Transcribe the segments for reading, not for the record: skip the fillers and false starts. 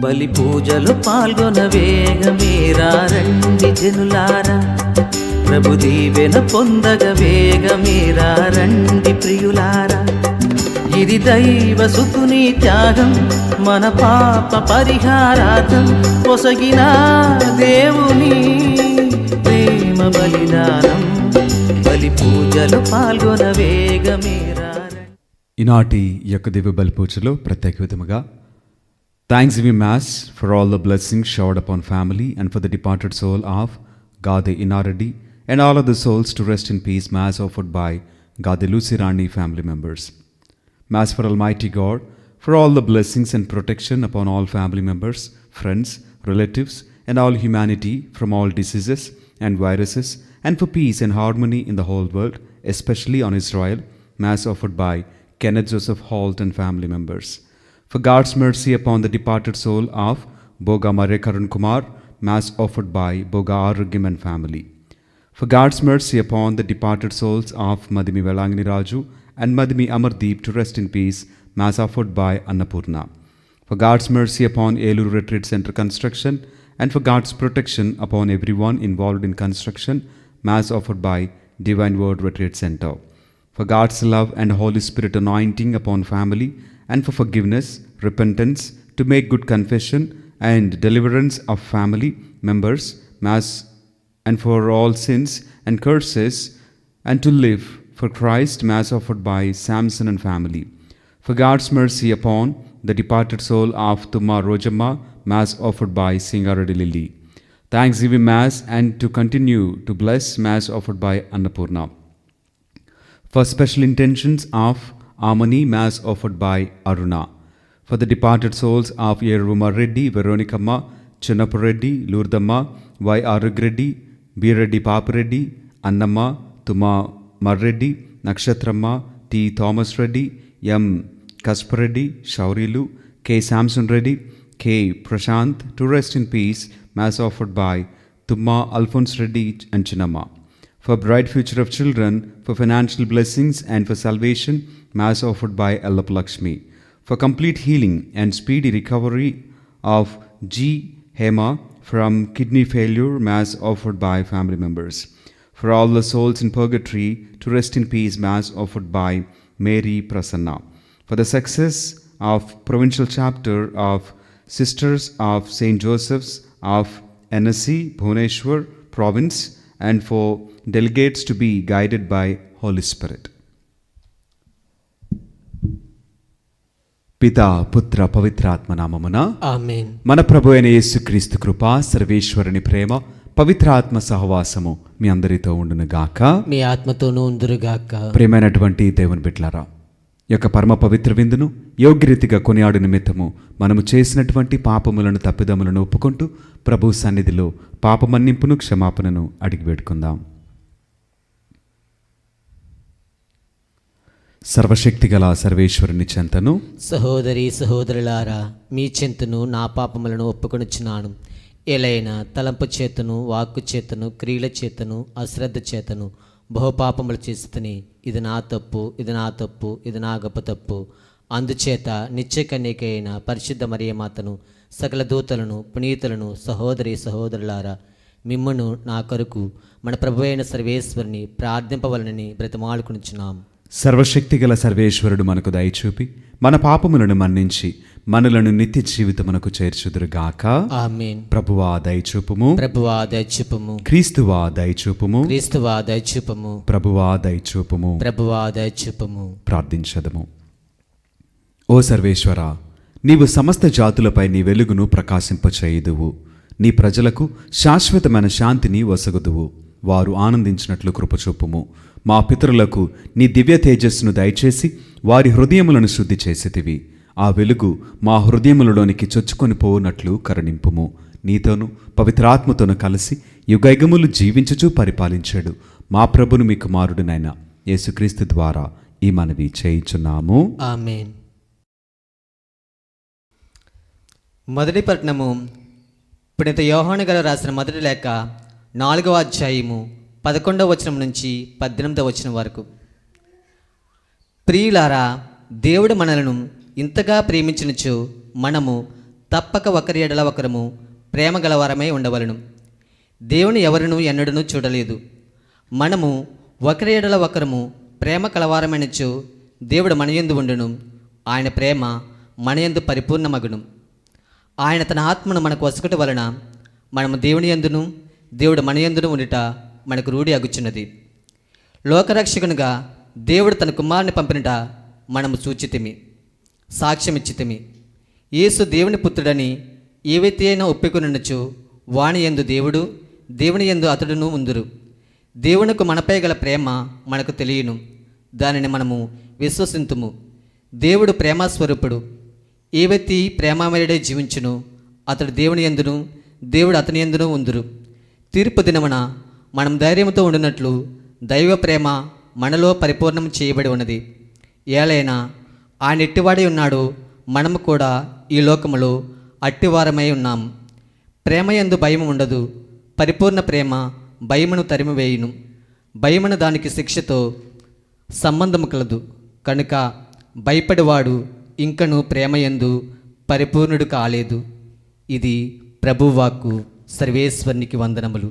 బలి పూజలు పాల్గొన వేగమేరా రండి జనులారా, ప్రభు దీవెన పొందగ వేగమేరా రండి ప్రియులారా. ఇది దైవ సుతుని త్యాగం, మన పాప పరిహారార్థం పొసగిన దేవుని ప్రేమ బలిదానం. బలి పూజలు పాల్గొన వేగమేరా. ఈనాటి యొక్క దివ్య బలి పూజలో ప్రత్యేక విధముగా Thanksgiving Mass for all the blessings showered upon family and for the departed soul of Gade Inaradi and all other souls to rest in peace. Mass offered by Gade Lucirani family members. Mass for Almighty God for all the blessings and protection upon all family members, friends, relatives and all humanity from all diseases and viruses, and for peace and harmony in the whole world, especially on Israel. Mass offered by Kenneth Joseph Holt and family members. For God's mercy upon the departed soul of Boga Mare Karun Kumar, Mass offered by Boga Arugim and family. For God's mercy upon the departed souls of Madhimi Velangani Raju and Madhimi Amardeep to rest in peace, Mass offered by Annapurna. For God's mercy upon Elur Retreat Center construction and for God's protection upon everyone involved in construction, Mass offered by Divine Word Retreat Center. For God's love and Holy Spirit anointing upon family and for forgiveness, repentance, to make good confession and deliverance of family members, Mass, and for all sins and curses, and to live for Christ, Mass offered by Samson and family. For God's mercy upon the departed soul of Tumma Rojamma, Mass offered by Singaradi Lily. Thanksgiving Mass and to continue to bless, Mass offered by Annapurna. For special intentions of Amani, Mass offered by Aruna. For the departed souls of Yeruma Reddy, Veronicamma, Chinnappa Reddy, Lourdamma, Y. Arug Reddy, B. Reddy Papa Reddy, Annamma, Tuma Marreddy, Nakshatramma, T. Thomas Reddy, M. Kaspar Reddy, Shaurilu, K. Samson Reddy, K. Prashant, to rest in peace, Mass offered by Tumma Alphonse Reddy and Chinnamma. For bright future of children, for financial blessings and for salvation, Mass offered by Ellap Lakshmi. For complete healing and speedy recovery of G. Hema from kidney failure, Mass offered by family members. For all the souls in purgatory to rest in peace, Mass offered by Mary Prasanna. For the success of provincial chapter of Sisters of St. Joseph's of NSC, Bhubaneswar province, and for delegates to be guided by Holy Spirit. పితా పుత్ర పవిత్రాత్మ నామమున ఆమేన్. మన ప్రభు అయిన యేసుక్రీస్తు కృప, సర్వేశ్వరుని ప్రేమ, పవిత్రాత్మ సహవాసము మీ అందరితో ఉండును గాక, మీ ఆత్మతోనూ ఉందురుగాక. ప్రియమైనటువంటి దేవుని బిడ్డలారా, ఈ యొక్క పరమ పవిత్ర విందును యోగ్యరీతిగా కొనియాడు నిమిత్తము మనము చేసినటువంటి పాపములను, తప్పిదములను ఒప్పుకుంటూ ప్రభు సన్నిధిలో పాపమన్నింపును, క్షమాపణను అడిగి వేడుకుందాం. సర్వశక్తిగల సర్వేశ్వరుని చెంతను, సహోదరి సహోదరులారా, మీ చెంతను నా పాపములను ఒప్పుకొనుచున్నాను. ఎలైనా తలంపు చేతను, వాక్కు చేతను, క్రియల చేతను, అశ్రద్ధ చేతను బహుపాపములు చేస్తుని. ఇది నా తప్పు, ఇది నా తప్పు, ఇది నా గొప్ప తప్పు. అందుచేత నిత్య కన్యకైన పరిశుద్ధ మరియమాతను, సకల దూతలను, పునీతులను, సహోదరి సహోదరులారా, మిమ్మును నా కొరకు మన ప్రభు అయిన సర్వేశ్వరుని ప్రార్థింపవలనని బ్రతిమాలుకొనుచున్నాం. సర్వశక్తిగల సర్వేశ్వరుడు మనకు దయచూపి మన పాపములను మన్నించి మనలను నిత్య జీవితమునకు చేర్చుదురుగాక. ఆమేన్. ప్రభువా దయచూపుము, ప్రభువా దయచూపుము. క్రీస్తువా దయచూపుము, క్రీస్తువా దయచూపుము. ప్రభువా దయచూపుము. ప్రభువా దయచూపుము. ప్రార్థించదము. ఓ సర్వేశ్వర, నీవు సమస్త జాతులపై నీ వెలుగును ప్రకాశింపచేయుదువు. నీ ప్రజలకు శాశ్వతమైన శాంతిని వసగుదువు. వారు ఆనందించినట్లు కృపచొప్పుము. మా పితరులకు నీ దివ్య తేజస్సును దయచేసి వారి హృదయములను శుద్ధి చేసితివి. ఆ వెలుగు మా హృదయములలోనికి చొచ్చుకొని పోవునట్లు కరుణింపుము. నీతోనూ పవిత్రాత్మతోనూ కలిసి యుగయుగములు జీవించుచూ పరిపాలించాడు మా ప్రభును మీ కుమారుడినైన యేసుక్రీస్తు ద్వారా ఈ మనవి చేయుచున్నాము. ఆమేన్. మొదటి పట్టణము పునీత యోహాను గారు రాసిన మొదటి లేఖ 4వ అధ్యాయము 11వ వచనం నుంచి 18వ వచనం వరకు. ప్రియులారా, దేవుడు మనలను ఇంతగా ప్రేమించినచో మనము తప్పక ఒకరి ఎడల ఒకరము ప్రేమ గలవారమై ఉండవలను. దేవుని ఎవరును ఎన్నడూ చూడలేదు. మనము ఒకరి ఎడల ఒకరము ప్రేమ కలవారమైనచో దేవుడు మనయందు ఉండును, ఆయన ప్రేమ మనయందు పరిపూర్ణమగును. ఆయన తన ఆత్మను మనకు వసకుట వలన మనము దేవుని యందును దేవుడు మనయందును ఉండుట మనకు రూఢి అగుచున్నది. లోకరక్షకునిగా దేవుడు తన కుమారుని పంపినట మనము సూచితిమి, సాక్ష్యమిచ్చితిమి. యేసు దేవుని పుత్రుడని ఏ వ్యక్తి అయినా ఒప్పుకొనుచో వాని యందు దేవుడు, దేవుని యందు అతడును ఉందురు. దేవునికి మనపై గల ప్రేమ మనకు తెలియను, దానిని మనము విశ్వసింతుము. దేవుడు ప్రేమస్వరూపుడు. ఏ వ్యక్తి ప్రేమమయుడే జీవించును, అతడు దేవుని యందును దేవుడు అతని యందును ఉందురు. తీర్పు దినమున మనం ధైర్యంతో ఉండినట్లు దైవ ప్రేమ మనలో పరిపూర్ణం చేయబడి ఉన్నది. ఏలైనా ఆయన ఎట్టివాడై ఉన్నాడు, మనము కూడా ఈ లోకములో అట్టివారమై ఉన్నాం. ప్రేమయందు భయం ఉండదు. పరిపూర్ణ ప్రేమ భయమును తరిమివేయును. భయమును దానికి శిక్షతో సంబంధము కలదు. కనుక భయపడివాడు ఇంకను ప్రేమయందు పరిపూర్ణుడు కాలేదు. ఇది ప్రభువాక్కు. సర్వేశ్వరునికి వందనములు.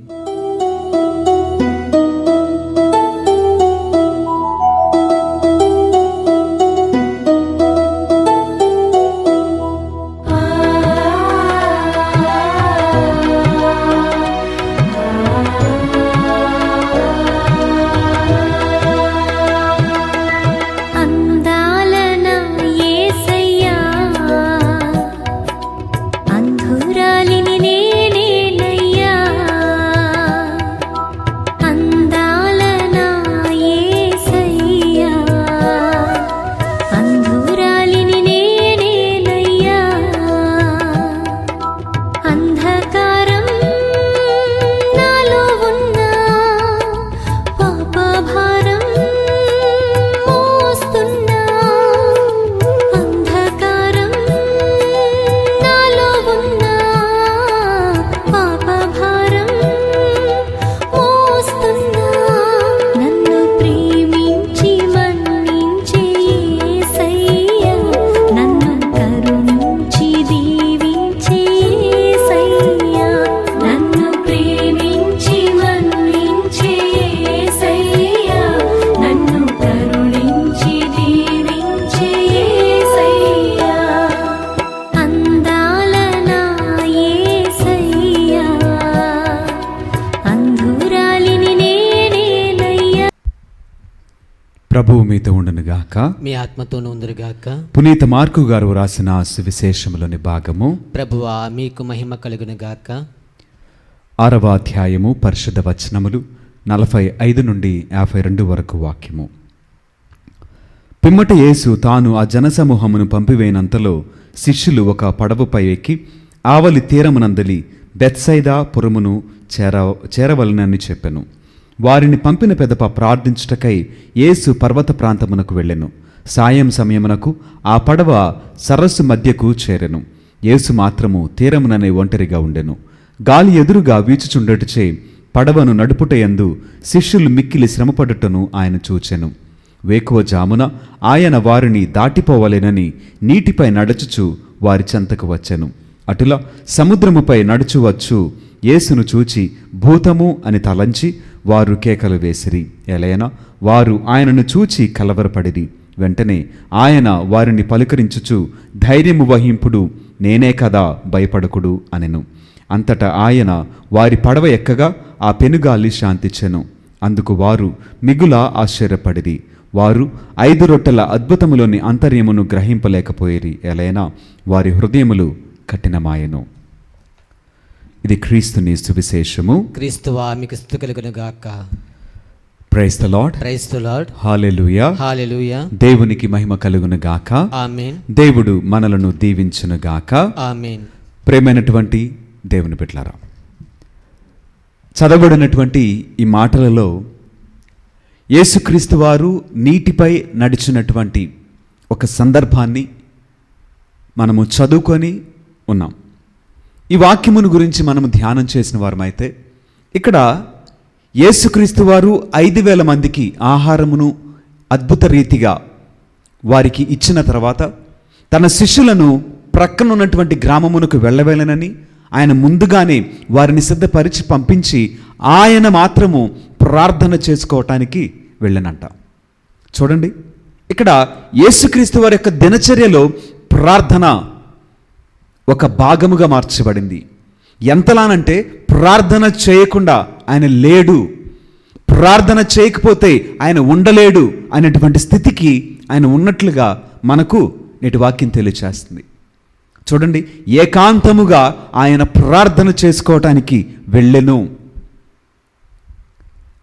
ప్రభువు మీతో ఉండునుగాక, మీ ఆత్మతోనూ ఉందురుగాక. పునీత మార్కు గారు రాసిన సువిశేషములోని భాగము. ప్రభువా, మీకు మహిమ కలుగునుగాక. 6వ అధ్యాయము పరిశుద్ధ వచనములు 45 నుండి 52 వరకు వాక్యము. పిమ్మట యేసు తాను ఆ జనసమూహమును పంపివేయనంతలో శిష్యులు ఒక పడవపై ఎక్కి ఆవలి తీరమునందలి బెత్సైదా పురమును చేరవలనని చెప్పెను. వారిని పంపిన పెదప ప్రార్థించుటకై యేసు పర్వత ప్రాంతమునకు వెళ్ళెను. సాయం సమయమునకు ఆ పడవ సరస్సు మధ్యకు చేరెను. యేసు మాత్రము తీరముననే ఒంటరిగా ఉండెను. గాలి ఎదురుగా వీచుచుండటచే పడవను నడుపుటయందు శిష్యులు మిక్కిలి శ్రమపడుటను ఆయన చూచెను. వేకువ జామున ఆయన వారిని దాటిపోవలెనని నీటిపై నడుచుచు వారి చెంతకు వచ్చెను. అటులా సముద్రముపై నడుచువచ్చు యేసును చూచి భూతము అని తలంచి వారు కేకలు వేసిరి. ఎలయనా వారు ఆయనను చూచి కలవరపడిరి. వెంటనే ఆయన వారిని పలుకరించుచు ధైర్యము వహింపుడు, నేనే కదా, భయపడకుడు అనెను. అంతటా ఆయన వారి పడవ ఎక్కగా ఆ పెనుగాలి శాంతిచ్చెను. అందుకు వారు మిగుల ఆశ్చర్యపడిరి. వారు 5 రొట్టెల అద్భుతములోని అంతర్యమును గ్రహింపలేకపోయిరి, ఎలైనా వారి హృదయములు కఠినమాయెను. ఇది క్రీస్తుని సువిశేషము. క్రీస్తువా మీకు స్తుతి కలుగును గాక. Praise the Lord. Praise the Lord. Hallelujah. Hallelujah. దేవునికి మహిమ కలుగును గాక. ఆమేన్. దేవుడు మనలను దీవించును గాక. ఆమేన్. ప్రేమైనటువంటి దేవుని బిడ్డలారా, చదవబడినటువంటి ఈ మాటలలో యేసుక్రీస్తు వారు నీటిపై నడిచినటువంటి ఒక సందర్భాన్ని మనము చదువుకొని ఉన్నాం. ఈ వాక్యమును గురించి మనము ధ్యానం చేసిన వారమైతే ఇక్కడ యేసుక్రీస్తు వారు 5,000 మందికి ఆహారమును అద్భుత రీతిగా వారికి ఇచ్చిన తర్వాత తన శిష్యులను ప్రక్కనున్నటువంటి గ్రామమునకు వెళ్ళవేలనని ఆయన ముందుగానే వారిని సిద్ధపరిచి పంపించి ఆయన మాత్రము ప్రార్థన చేసుకోవటానికి వెళ్ళనంట. చూడండి, ఇక్కడ యేసుక్రీస్తు వారి యొక్క దినచర్యలో ప్రార్థన ఒక భాగముగా మార్చబడింది. ఎంతలానంటే ప్రార్థన చేయకుండా ఆయన లేడు, ప్రార్థన చేయకపోతే ఆయన ఉండలేడు అనేటువంటి స్థితికి ఆయన ఉన్నట్లుగా మనకు నేటి వాక్యం తెలియచేస్తుంది. చూడండి, ఏకాంతముగా ఆయన ప్రార్థన చేసుకోవటానికి వెళ్ళెను.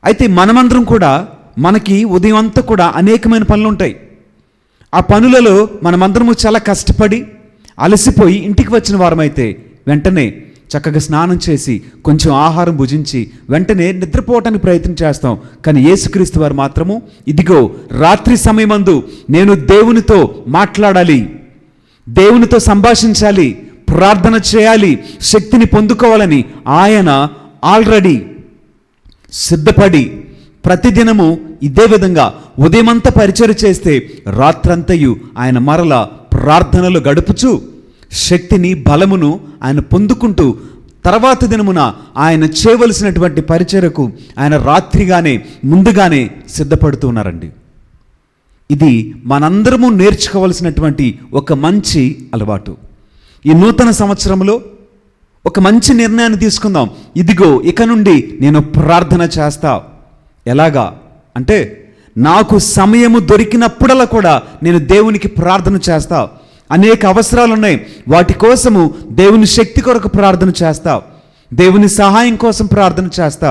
అయితే మనమందరం కూడా మనకి ఉదయం అంతా కూడా అనేకమైన పనులు ఉంటాయి. ఆ పనులలో మనమందరము చాలా కష్టపడి అలసిపోయి ఇంటికి వచ్చిన వారమైతే వెంటనే చక్కగా స్నానం చేసి కొంచెం ఆహారం భుజించి వెంటనే నిద్రపోవటానికి ప్రయత్నం చేస్తాం. కానీ యేసుక్రీస్తు వారు మాత్రము ఇదిగో రాత్రి సమయమందు నేను దేవునితో మాట్లాడాలి, దేవునితో సంభాషించాలి, ప్రార్థన చేయాలి, శక్తిని పొందుకోవాలని ఆయన ఆల్రెడీ సిద్ధపడి ప్రతిదినము ఇదే విధంగా ఉదయమంతా పరిచర్య చేస్తే రాత్రంతయు ఆయన మరల ప్రార్థనలు గడుపుచు శక్తిని బలమును ఆయన పొందుకుంటూ తర్వాత దినమున ఆయన చేయవలసినటువంటి పరిచర్యకు ఆయన రాత్రిగానే ముందుగానే సిద్ధపడుతూ ఉన్నారండి. ఇది మనందరము నేర్చుకోవలసినటువంటి ఒక మంచి అలవాటు. ఈ నూతన సంవత్సరంలో ఒక మంచి నిర్ణయాన్ని తీసుకుందాం. ఇదిగో ఇక నుండి నేను ప్రార్థన చేస్తా. ఎలాగా అంటే నాకు సమయము దొరికినప్పుడల్లా కూడా నేను దేవునికి ప్రార్థన చేస్తా. అనేక అవసరాలు ఉన్నాయి, వాటి కోసము దేవుని శక్తి కొరకు ప్రార్థన చేస్తా, దేవుని సహాయం కోసం ప్రార్థన చేస్తా,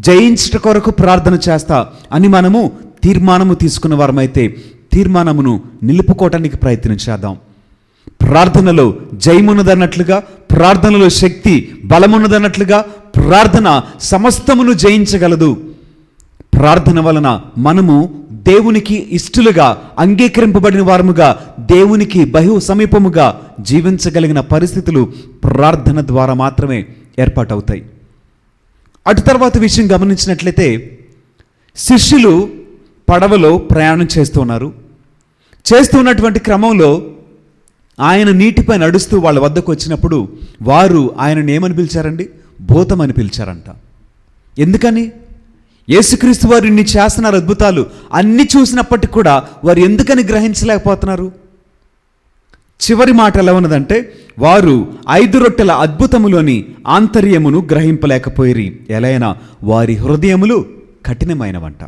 జయించట కొరకు ప్రార్థన చేస్తా అని మనము తీర్మానము తీసుకున్న వారమైతే తీర్మానమును నిలుపుకోవటానికి ప్రయత్నం చేద్దాం. ప్రార్థనలో జయమున్నదన్నట్లుగా, ప్రార్థనలో శక్తి బలమున్నదన్నట్లుగా ప్రార్థన సమస్తమును జయించగలదు. ప్రార్థన వలన మనము దేవునికి ఇష్టలుగా అంగీకరింపబడిన వారముగా దేవునికి బహు సమీపముగా జీవించగలిగిన పరిస్థితులు ప్రార్థన ద్వారా మాత్రమే ఏర్పాటవుతాయి. అటు తర్వాత విషయం గమనించినట్లయితే శిష్యులు పడవలో ప్రయాణం చేస్తున్నారు. చేస్తున్నటువంటి క్రమంలో ఆయన నీటిపై నడుస్తూ వాళ్ళ వద్దకు వచ్చినప్పుడు వారు ఆయనను ఏమని పిలిచారండి? భూతమని పిలిచారంట. ఎందుకని? యేసుక్రీస్తు వారు ఇన్ని చేస్తున్నారు అద్భుతాలు, అన్ని చూసినప్పటికీ కూడా వారు ఎందుకని గ్రహించలేకపోతున్నారు? చివరి మాట ఎలా ఉన్నదంటే వారు 5 రొట్టెల అద్భుతములోని ఆంతర్యమును గ్రహింపలేకపోయిరి, ఎలైనా వారి హృదయములు కఠినమైనవంట.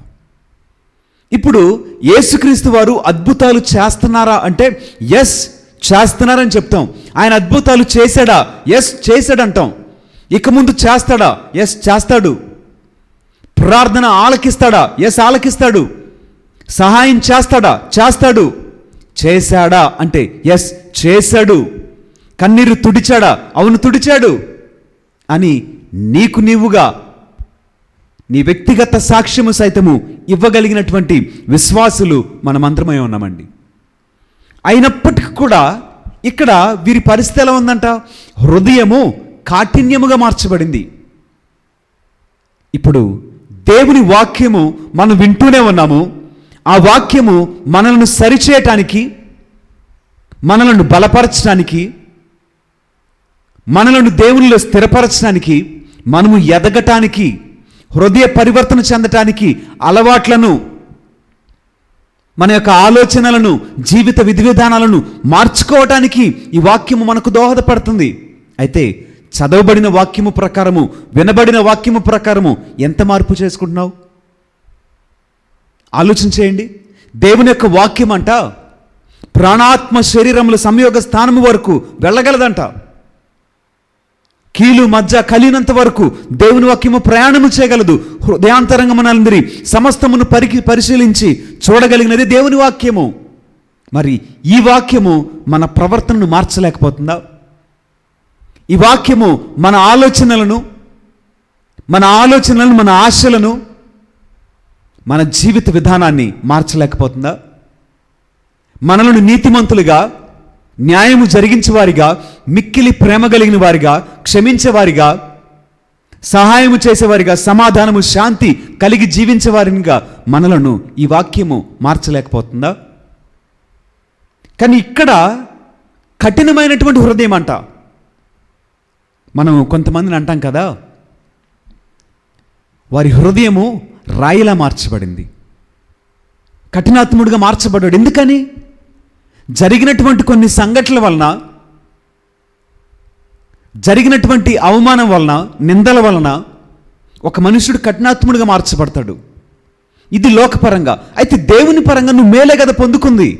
ఇప్పుడు యేసుక్రీస్తు వారు అద్భుతాలు చేస్తున్నారా అంటే ఎస్ చేస్తున్నారని చెప్తాం. ఆయన అద్భుతాలు చేశాడా? ఎస్ చేశాడంటాం. ఇక ముందు చేస్తాడా? ఎస్ చేస్తాడు. ప్రార్థన ఆలకిస్తాడా? ఎస్ ఆలకిస్తాడు. సహాయం చేస్తాడా? చేస్తాడు. చేశాడా అంటే ఎస్ చేశాడు. కన్నీరు తుడిచాడా? అవును తుడిచాడు అని నీకు నీవుగా నీ వ్యక్తిగత సాక్ష్యము సైతము ఇవ్వగలిగినటువంటి విశ్వాసులు మనమందరమై ఉన్నామండి. అయినప్పటికీ కూడా ఇక్కడ వీరి పరిస్థితి ఎలా ఉందంట? హృదయము కాఠిన్యముగా మార్చబడింది. ఇప్పుడు దేవుని వాక్యము మనం వింటూనే ఉన్నాము. ఆ వాక్యము మనల్ని సరిచేయటానికి, మనలను బలపరచడానికి, మనలను దేవునిలో స్థిరపరచడానికి, మనము ఎదగటానికి, హృదయ పరివర్తన చెందటానికి, అలవాట్లను, మన యొక్క ఆలోచనలను, జీవిత విధి విధానాలను మార్చుకోవటానికి ఈ వాక్యము మనకు దోహదపడుతుంది. అయితే చదవబడిన వాక్యము ప్రకారము, వినబడిన వాక్యము ప్రకారము ఎంత మార్పు చేసుకుంటున్నావు? ఆలోచన చేయండి. దేవుని యొక్క వాక్యం అంట ప్రాణాత్మ శరీరముల సంయోగ స్థానము వరకు వెళ్ళగలదంట. కీలు మధ్య కలిగినంత వరకు దేవుని వాక్యము ప్రయాణము చేయగలదు. హృదయాంతరంగమునందరి సమస్తమును పరిశీలించి చూడగలిగినది దేవుని వాక్యము. మరి ఈ వాక్యము మన ప్రవర్తనను మార్చలేకపోతుందా? ఈ వాక్యము మన ఆలోచనలను మన ఆశలను మన జీవిత విధానాన్ని మార్చలేకపోతుందా? మనలను నీతిమంతులుగా, న్యాయము జరిగించేవారిగా, మిక్కిలి ప్రేమ కలిగిన వారిగా, క్షమించేవారిగా, సహాయము చేసేవారిగా, సమాధానము శాంతి కలిగి జీవించేవారిగా మనలను ఈ వాక్యము మార్చలేకపోతుందా? కానీ ఇక్కడ కఠినమైనటువంటి హృదయం అంట. మనం కొంతమందిని అంటాం కదా, వారి హృదయము రాయిలా మార్చబడింది, కఠినాత్ముడిగా మార్చబడ్డాడు. ఎందుకని? జరిగినటువంటి కొన్ని సంఘటనల వలన, జరిగినటువంటి అవమానం వలన, నిందల వలన ఒక మనుషుడు కఠినాత్ముడిగా మార్చబడతాడు. ఇది లోకపరంగా. అయితే దేవుని పరంగా నువ్వు మేలే కదా పొందుకుంది.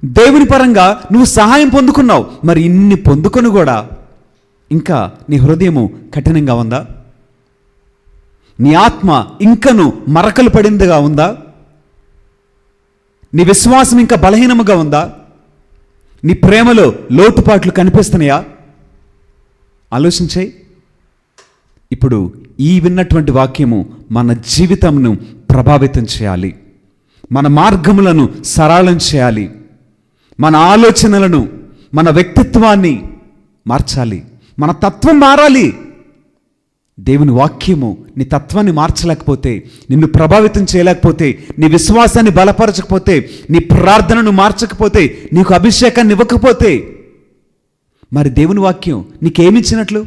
దేవుని పరంగా నువ్వు సహాయం పొందుకున్నావు. మరి ఇన్ని పొందుకొని కూడా ఇంకా నీ హృదయము కఠినంగా ఉందా? నీ ఆత్మ ఇంకను మరకలు పడిందిగా ఉందా? నీ విశ్వాసం ఇంకా బలహీనముగా ఉందా? నీ ప్రేమలో లోటుపాట్లు కనిపిస్తున్నాయా? ఆలోచించేయి. ఇప్పుడు ఈ విన్నటువంటి వాక్యము మన జీవితంను ప్రభావితం చేయాలి, మన మార్గములను సరళం చేయాలి, మన ఆలోచనలను, మన వ్యక్తిత్వాన్ని మార్చాలి, మన తత్వం మారాలి. దేవుని వాక్యము నీ తత్వాన్ని మార్చలేకపోతే, నిన్ను ప్రభావితం చేయలేకపోతే, నీ విశ్వాసాన్ని బలపరచకపోతే, నీ ప్రార్థనను మార్చకపోతే, నీకు అభిషేకాన్ని ఇవ్వకపోతే, మరి దేవుని వాక్యం నీకేమిచ్చినట్లు?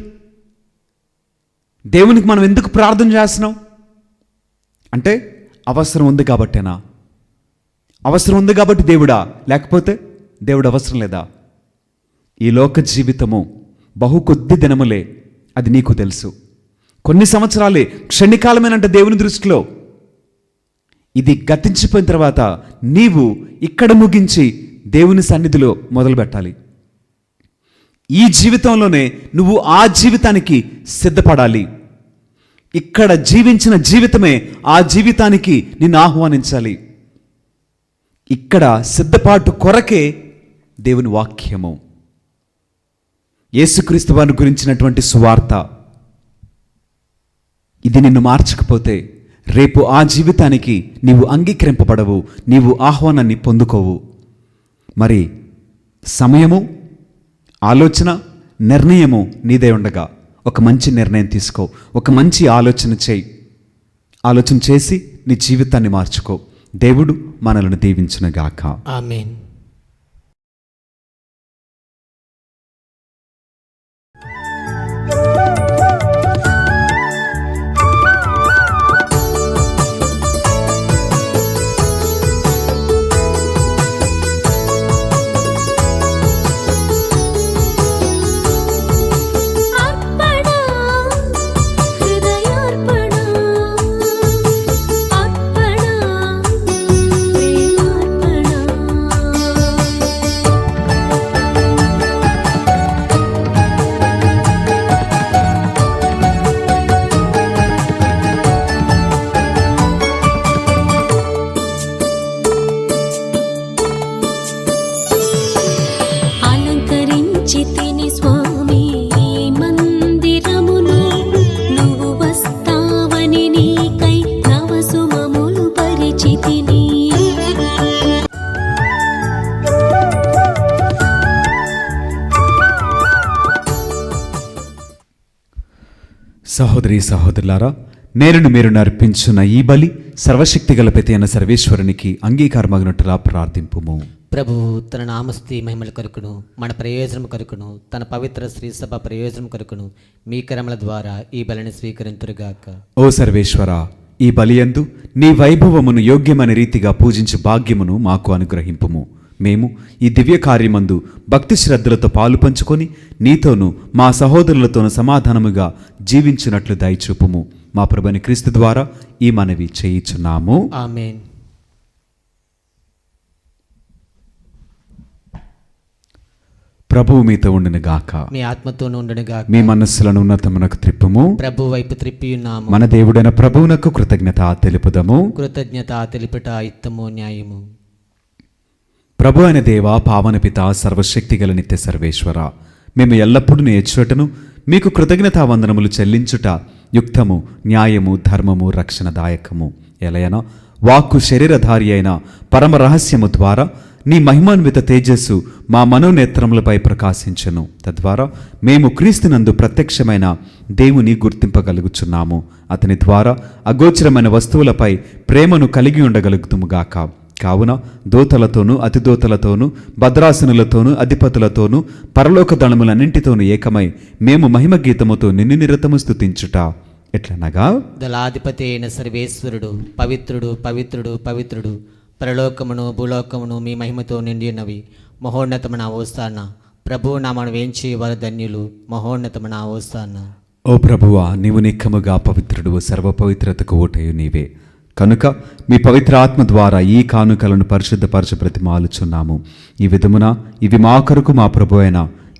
దేవునికి మనం ఎందుకు ప్రార్థన చేస్తున్నాం? అంటే అవసరం ఉంది కాబట్టేనా? అవసరం ఉంది కాబట్టి దేవుడా? లేకపోతే దేవుడు అవసరం లేదా? ఈ లోక జీవితము బహు కొద్ది దినములే, అది నీకు తెలుసు. కొన్ని సంవత్సరాలే, క్షణికాలమేనంట దేవుని దృష్టిలో. ఇది గతించిపోయిన తర్వాత నీవు ఇక్కడ ముగించి దేవుని సన్నిధిలో మొదలు పెట్టాలి. ఈ జీవితంలోనే నువ్వు ఆ జీవితానికి సిద్ధపడాలి. ఇక్కడ జీవించిన జీవితమే ఆ జీవితానికి నిన్ను ఆహ్వానించాలి. ఇక్కడ సిద్ధపాటు కొరకే దేవుని వాక్యము, యేసుక్రీస్తు వారిని గురించినటువంటి సువార్త. ఇది నిన్ను మార్చకపోతే రేపు ఆ జీవితానికి నీవు అంగీకరింపబడవు, నీవు ఆహ్వానాన్ని పొందుకోవు. మరి సమయము, ఆలోచన, నిర్ణయము నీదే ఉండగా ఒక మంచి నిర్ణయం తీసుకో, ఒక మంచి ఆలోచన చేయి. ఆలోచన చేసి నీ జీవితాన్ని మార్చుకో. దేవుడు మనలను దీవించునుగాక. ఆమేన్. సహోదరి సహోదరులారా, నేరును మీరు నర్పించున్న ఈ బలి సర్వశక్తిగల పిత అయిన సర్వేశ్వరునికి అంగీకారమగినట్టులా ప్రార్థింపుము. ప్రభువు తన నామస్తుతి మహిమల కొరకును, మన ప్రయోజనం కొరకును, తన పవిత్ర శ్రీ సభ ప్రయోజనం కొరకును మీ కరముల ద్వారా ఈ బలిని స్వీకరింతురుగాక. ఓ సర్వేశ్వర, ఈ బలియందు నీ వైభవమును యోగ్యమైన రీతిగా పూజించు భాగ్యమును మాకు అనుగ్రహింపుము. మేము ఈ దివ్య కార్యమందు భక్తి శ్రద్ధలతో పాలు పంచుకొని నీతోనూ మా సహోదరులతోనూ సమాధానముగా జీవించినట్లు దయచూపుము. మా ప్రభువైన క్రీస్తు ద్వారా ఈ మనవి చేయుచున్నాము. ఆమేన్. ప్రభువు మీతో ఉండును గాక. మీ ఆత్మతోనూ ఉండును గాక. మీ మనస్సులను ఉన్నతమునకు త్రిప్పుము. ప్రభు వైపు త్రిప్పియున్నాము. మన దేవుడైన ప్రభువునకు కృతజ్ఞత తెలుపుదము. కృతజ్ఞత తెలుపుట యుక్తము న్యాయము. ప్రభు అయిన దేవ, పావన పిత, సర్వశక్తి గల నిత్య సర్వేశ్వర, మేము ఎల్లప్పుడూ నేర్చుటను మీకు కృతజ్ఞతా వందనములు చెల్లించుట యుక్తము, న్యాయము, ధర్మము, రక్షణదాయకము. ఎలయన వాక్కు శరీరధారి అయిన పరమ రహస్యము ద్వారా నీ మహిమాన్విత తేజస్సు మా మనోనేత్రములపై ప్రకాశించను. తద్వారా మేము క్రీస్తునందు ప్రత్యక్షమైన దేవుని గుర్తింపగలుగుచున్నాము. అతని ద్వారా అగోచరమైన వస్తువులపై ప్రేమను కలిగి ఉండగలుగుతుముగాక. కావున దూతలతోనూ అతిదూతలతోనూ భద్రాసనులతోనూ అధిపతులతోనూ పరలోక దళములన్నింటితోనూ ఏకమై మేము మహిమ గీతముతో నిన్ను నిరతము స్తుతించుట ఎట్లనగా, దళాధిపతి అయిన సర్వేశ్వరుడు పవిత్రుడు, పవిత్రుడు, పవిత్రుడు, పరలోకమును భూలోకమును మీ మహిమతో నిండి ఉన్నవి. మహోన్నతమైన ఓస్తాన. ప్రభువు నామను వేంచి వారు ధన్యులు. మహోన్నతమైన ఓస్తాన. ఓ ప్రభువా, నీవు నిక్కముగా పవిత్రుడు, సర్వపవిత్రతకు ఓటయు నీవే. కనుక మీ పవిత్ర ఆత్మ ద్వారా ఈ కానుకలను పరిశుద్ధపరచ ప్రతిమాలుచున్నాము. ఈ విధమున ఇవి మా కొరకు మా ప్రభు అయిన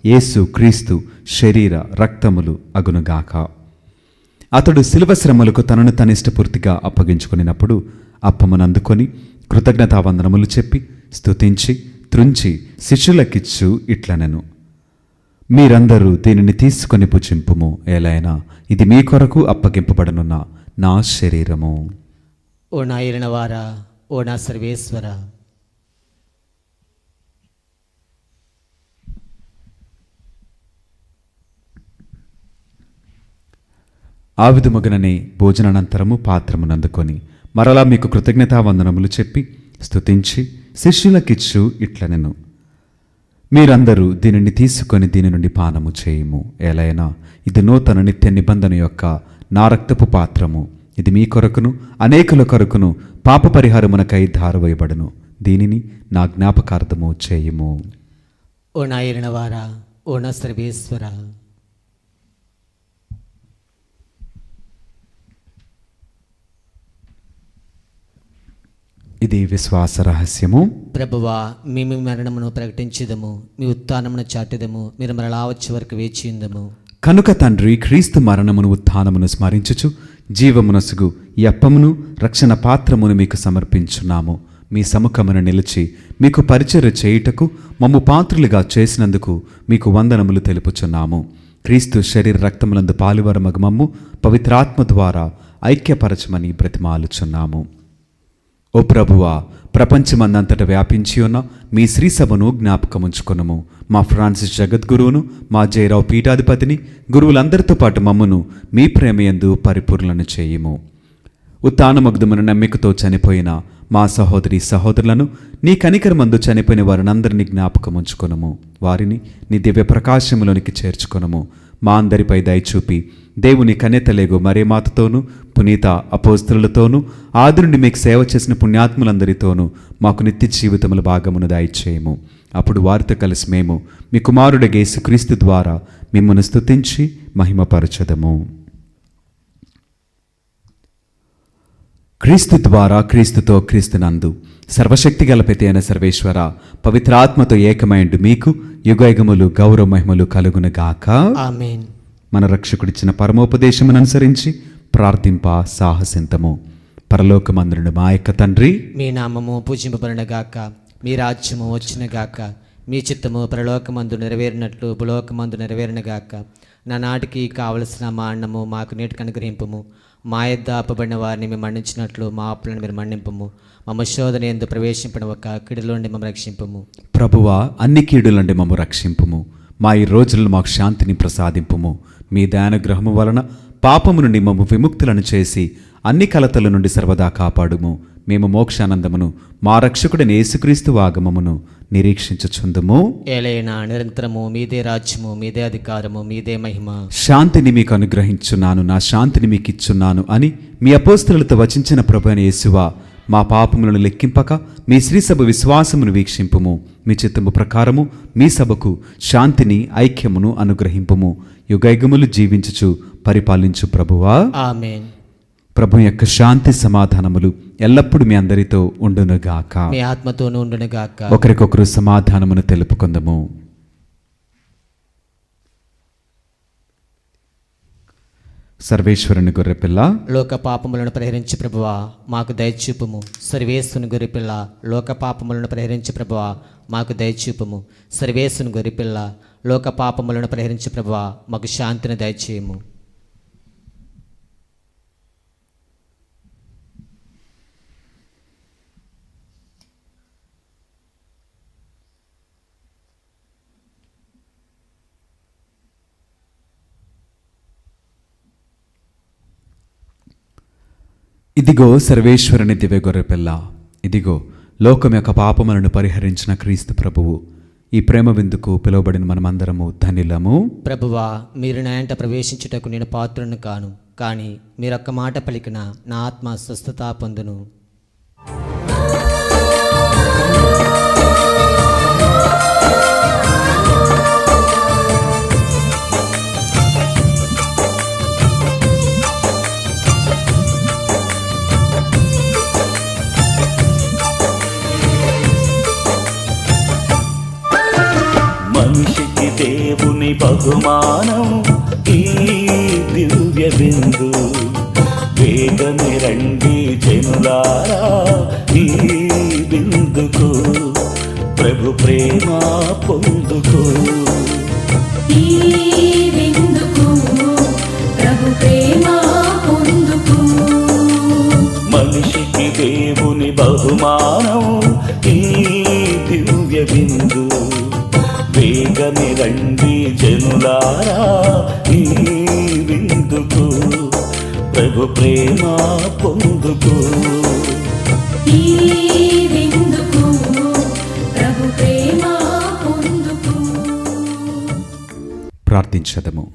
యేసు క్రీస్తు శరీర రక్తములు అగునుగాక. అతడు శిలువ శ్రమలకు తనను తనిష్టపూర్తిగా అప్పగించుకునినప్పుడు అప్పమునందుకొని కృతజ్ఞతావందనములు చెప్పి స్తుతించి త్రుంచి శిష్యులకిచ్చు ఇట్లనెను, మీరందరూ దీనిని తీసుకొని పుచ్చింపుము. ఏలైనా ఇది మీ కొరకు అప్పగింపబడనున్న నా శరీరము. ఓ నా ఏలినవారా, ఓ నా సర్వేశ్వర, ఆ విధముగననే భోజనానంతరము పాత్రమునందుకొని మరలా మీకు కృతజ్ఞతావందనములు చెప్పి స్తుతించి శిష్యులకిచ్చు ఇట్లనెను, మీరందరూ దీనిని తీసుకొని దీని నుండి పానము చేయుము. ఏలైనా ఇది నూతన నిత్య నిబంధన యొక్క నా రక్తపు పాత్రము. ఇది మీ కొరకును అనేకుల కొరకును పాప పరిహారమునకై ధారవేయబడును. దీనిని నా జ్ఞాపకార్థము చేయుము. ఓ నా ఏలినవారా, ఓ నా సర్వేశ్వర, ఇది విశ్వాస రహస్యము. ప్రభువా, మీ మరణమును ప్రకటించుదము, మీ ఉత్థానమును చాటుదము, మీరు మరలా వచ్చే వరకు వేచియుందము. కనుక తండ్రి, క్రీస్తు మరణమును ఉత్థానమును స్మరించుచు జీవమునసుగు ఈ అప్పమును రక్షణ పాత్రమును మీకు సమర్పించున్నాము. మీ సముఖమును నిలిచి మీకు పరిచర్య చేయుటకు మమ్ము పాత్రులుగా చేసినందుకు మీకు వందనములు తెలుపుచున్నాము. క్రీస్తు శరీర రక్తములందు పాలువరమగు మమ్ము పవిత్రాత్మ ద్వారా ఐక్యపరచమని బ్రతిమాలుచున్నాము. ఓ ప్రభువా, ప్రపంచమందంతట వ్యాపించి ఉన్న మీ శ్రీసభను జ్ఞాపకముంచుకొనుము. మా ఫ్రాన్సిస్ జగద్గురువును, మా జయరావు పీఠాధిపతిని, గురువులందరితో పాటు మమ్మును మీ ప్రేమయందు పరిపూర్ణను చేయుము. ఉత్థానమగ్ధమును నమ్మికతో చనిపోయిన మా సహోదరి సహోదరులను, నీ కనికరమందు చనిపోయిన వారినందరినీ జ్ఞాపకముంచుకొనుము. వారిని నీ దివ్య ప్రకాశములోనికి చేర్చుకొనుము. మా అందరిపై దయచూపి దేవుని కన్యతలేగు మరియమాతతోనూ పునీత అపోస్తలులతోనూ ఆది నుండి మీకు సేవ చేసిన పుణ్యాత్ములందరితోనూ మాకు నిత్య జీవితముల భాగమును దయచేయము. అప్పుడు వారితో కలిసి మేము మీ కుమారుడైన యేసుక్రీస్తు ద్వారా మిమ్మల్ని స్తుతించి మహిమపరచదము. క్రీస్తు ద్వారా, క్రీస్తుతో, క్రీస్తునందు సర్వశక్తి గల పిత అయిన సర్వేశ్వర, పవిత్రాత్మతో ఏకమైండు మీకు యుగయుగములు గౌరవ మహిమలు కలుగునుగాక. ఆమేన్. మన రక్షకుడిచ్చిన పరమోపదేశమును అనుసరించి ప్రార్థింప సాహసింతము. పరలోకమందును మా యొక్క తండ్రి, మీ నామము పూజింపబడునుగాక, మీ రాజ్యము వచ్చునుగాక, మీ చిత్తము పరలోకమందు నెరవేరినట్లు భూలోకమందు నెరవేరునుగాక. నా నాటికి కావలసిన మా అన్నము మాకు నేటికి అనుగ్రహింపుము. మా యొద్ద అప్పబడిన వారిని మేము మన్నించినట్లు మా అప్పులను మీరు మన్నింపము. మమ్మ శోధన యందు ప్రవేశింపని ఒక కీడులో నుండి మమ్మల్ని రక్షింపము. ప్రభువా, అన్ని కీడుల నుండి మమ్ము రక్షింపుము. మా ఈ రోజుల్లో మాకు శాంతిని ప్రసాదింపుము. మీ దయానుగ్రహము వలన పాపము నుండి మమ్ము విముక్తులను చేసి అన్ని కలతల నుండి సర్వదా కాపాడుము. మేము మోక్షానందమును మా రక్షకుడైన యేసుక్రీస్తు ఆగమమును నిరీక్షించుచుందుము. ఏలైనా నిరంతరము మీదే రాజ్యము, మీదే అధికారము, మీదే మహిమ. శాంతిని మీకు అనుగ్రహించున్నాను, నా శాంతిని మీకు ఇచ్చున్నాను అని మీ అపోస్తలులతో వచించిన ప్రభువైన యేసువా, మా పాపములను లెక్కింపక మీ శ్రీసభ విశ్వాసమును వీక్షింపుము. మీ చిత్తము ప్రకారము మీ సభకు శాంతిని ఐక్యమును అనుగ్రహింపుము. యుగయుగములు జీవించుచు పరిపాలించు ప్రభువా. ఆమేన్. ప్రభు యొక్క శాంతి సమాధానములు ఎల్లప్పుడూ మీ అందరితో ఉండునుగాక. మీ ఆత్మతోనూ ఉండునుగాక. ఒకరికొకరు సమాధానమును తెలుపుకుందము. సర్వేశ్వరుని గొర్రెపిల్ల, లోక పాపములను పరిహరించి ప్రభువా మాకు దయచూపుము. సర్వేశ్వరుని గొర్రెపిల్ల, లోక పాపములను పరిహరించి ప్రభువా మాకు దయచూపుము. సర్వేశ్వరుని గొర్రెపిల్ల, లోక పాపములను పరిహరించి ప్రభువా మాకు శాంతిని దయచేయము. ఇదిగో సర్వేశ్వరుని దివ్య గొర్రెపిల్ల, ఇదిగో లోకం యొక్క పాపములను పరిహరించిన క్రీస్తు ప్రభువు. ఈ ప్రేమ విందుకు పిలువబడిన మనమందరము ధన్యులము. ప్రభువా, మీరు నా ఇంట ప్రవేశించుటకు నేను పాత్రుని కాను, కానీ మీరొక్క మాట పలికిన నా ఆత్మ స్వస్థత పొందును. మనిషికి దేవుని బహుమానం ఈ దివ్య బిందు. వేగమే రండి జనులారా ఈ బిందుకు, ప్రభు ప్రేమ పొందుకు. ఈ బిందుకు ప్రభు ప్రేమ పొందుకు. మనిషికి దేవుని బహుమానం ఈ దివ్య బిందు. వేగమే రండి జనులారా ఈ విందుకు, ప్రభు ప్రేమ పొందుకు. ఈ బిందుకు ప్రభు ప్రేమ పొందుకు. ప్రార్థించదము.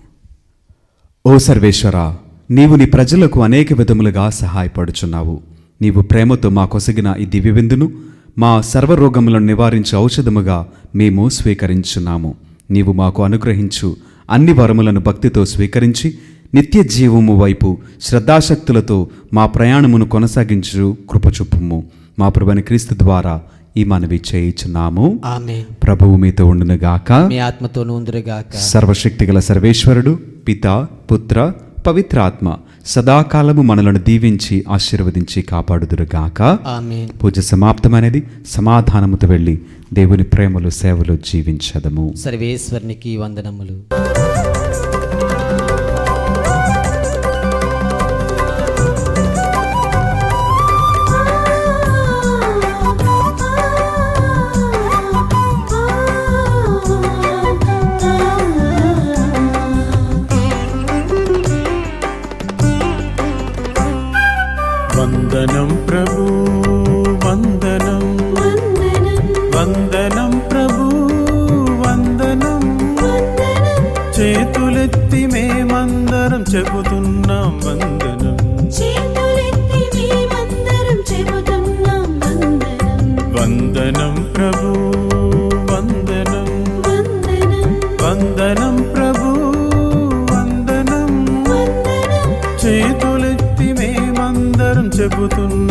ఓ సర్వేశ్వర, నీవు నీ ప్రజలకు అనేక విధములుగా సహాయపడుచున్నావు. నీవు ప్రేమతో మా కొసగిన ఈ దివ్య విందును మా సర్వరోగములను నివారించే ఔషధముగా మేము స్వీకరించున్నాము. నీవు మాకు అనుగ్రహించు అన్ని వరములను భక్తితో స్వీకరించి నిత్య జీవము వైపు శ్రద్ధాశక్తులతో మా ప్రయాణమును కొనసాగించు కృపచూపుము. మా ప్రభువైన క్రీస్తు ద్వారా ఈ మనవి చేయుచున్నాము. ఆమేన్. ప్రభువు మీతో ఉండునుగాక. మీ ఆత్మతోనూ ఉందురుగాక. సర్వశక్తిగల సర్వేశ్వరుడు పిత, పుత్ర, పవిత్ర ఆత్మ సదాకాలము మనలను దీవించి ఆశీర్వదించి కాపాడుదురుగాక. ఆమేన్. పూజ సమాప్తమైనది. సమాధానముతో వెళ్ళి దేవుని ప్రేమలో సేవలో జీవించదము. సర్వేశ్వరునికి వందనములు. వందనం ప్రభు, వందనం వందనం ప్రభు, వందనం. చేతులెత్తి మేమందరం చెబుతున్నాం వందనం. వందనం ప్రభు, వందనం వందనం ప్రభు, వందనం. చేతులెత్తి మేమందరం చెబుతున్నాం